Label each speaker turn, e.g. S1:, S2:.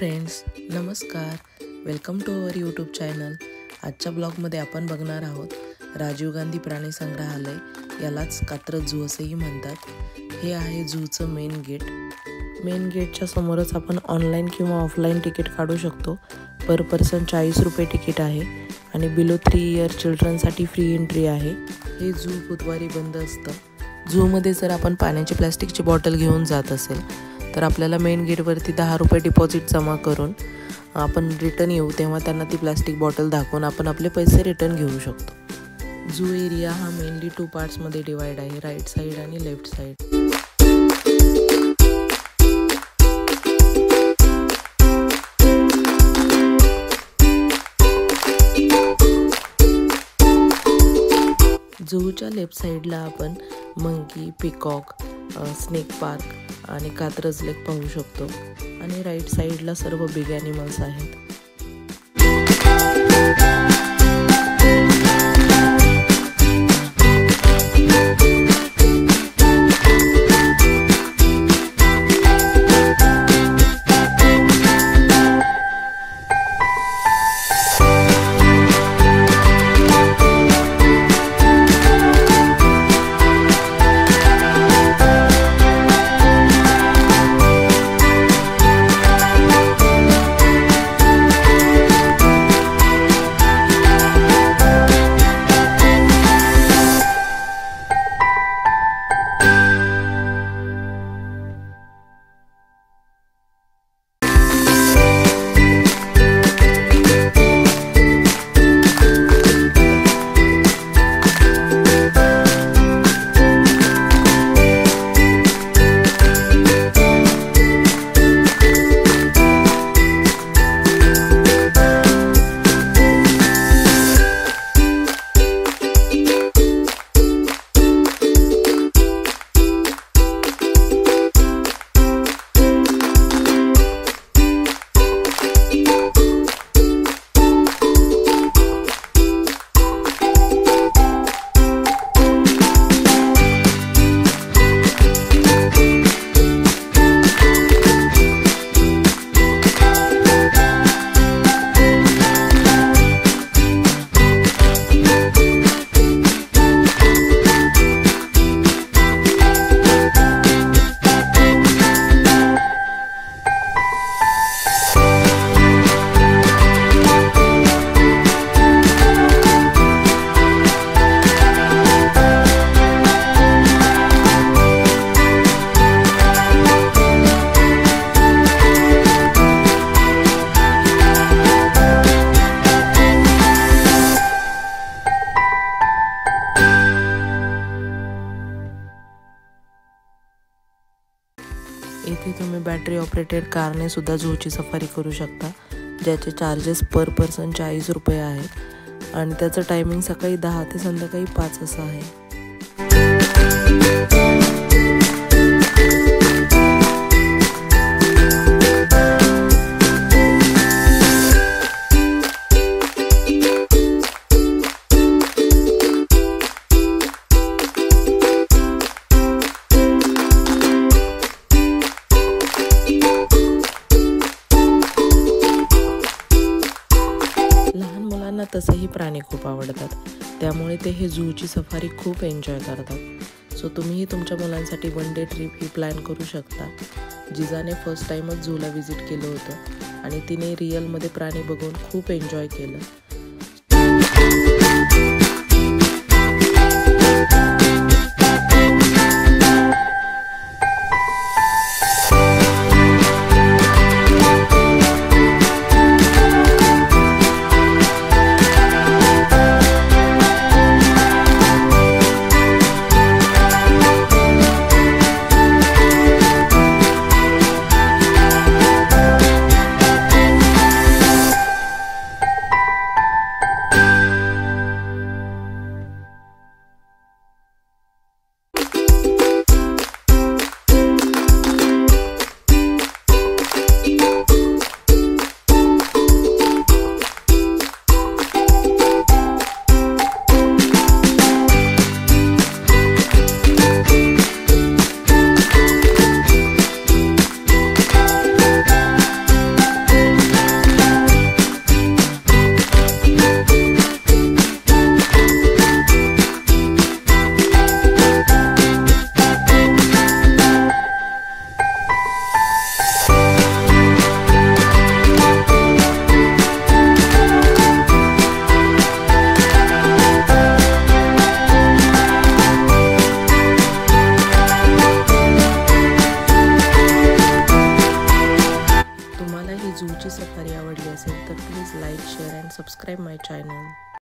S1: Friends, नमस्कार. Welcome to our YouTube channel. आजच्या ब्लॉगमध्ये आपण बघणार आहोत राजीव गांधी प्राणी संग्रहालय, यालाच कात्रज झू असेही म्हणतात. हे आहे झूचं मेन गेट. मेन गेटच्या समोरच आपण ऑनलाईन किंवा ऑफलाईन तिकीट काढू शकतो. पर पर्सन 40 रुपये तिकीट आहे आणि बिलो 3 इयर चिल्ड्रनसाठी फ्री एंट्री आहे. हे झू बुधवारी बंद असतं. झूमध्ये जर आपण पाण्याची प्लॅस्टिकची बॉटल घेऊन जात असेल तर आपल्याला मेन गेटवरती 10 रुपये डिपॉझिट जमा करून आपण रिटर्न येऊ तेव्हा त्यांना ती प्लॅस्टिक बॉटल दाखवून आपण आपले पैसे रिटर्न घेऊ शकतो. झू एरिया हा मेनली 2 पार्ट्समध्ये डिवाइड आहे, राईट साईड आणि लेफ्ट साईड. झूच्या लेफ्ट साईडला आपण मंकी, पिकॉक, स्नेक पार्क आणि कात्रज लेक पाहू शकतो आणि राईट साईडला सर्व बिग ॲनिमल्स आहेत. इथे तुम्ही बॅटरी ऑपरेटेड कारने सुद्धा झूची सफारी करू शकता, ज्याचे चार्जेस पर पर्सन 40 रुपये आहेत आणि त्याचं टायमिंग सकाळी 10 ते संध्याकाळी 5 असं आहे. तसंही प्राणी खूप आवडतात, त्यामुळे ते हे झूची सफारी खूप एन्जॉय करतात. सो तुम्हीही तुमच्या मुलांसाठी 1 डे ट्रिप ही प्लॅन करू शकता. जिजाने फर्स्ट टाईमच झूला व्हिजिट केलं होतं आणि तिने रिअलमध्ये प्राणी बघून खूप एन्जॉय केलं. ही झूची सफारी आवडली असेल तर please like share and subscribe my channel.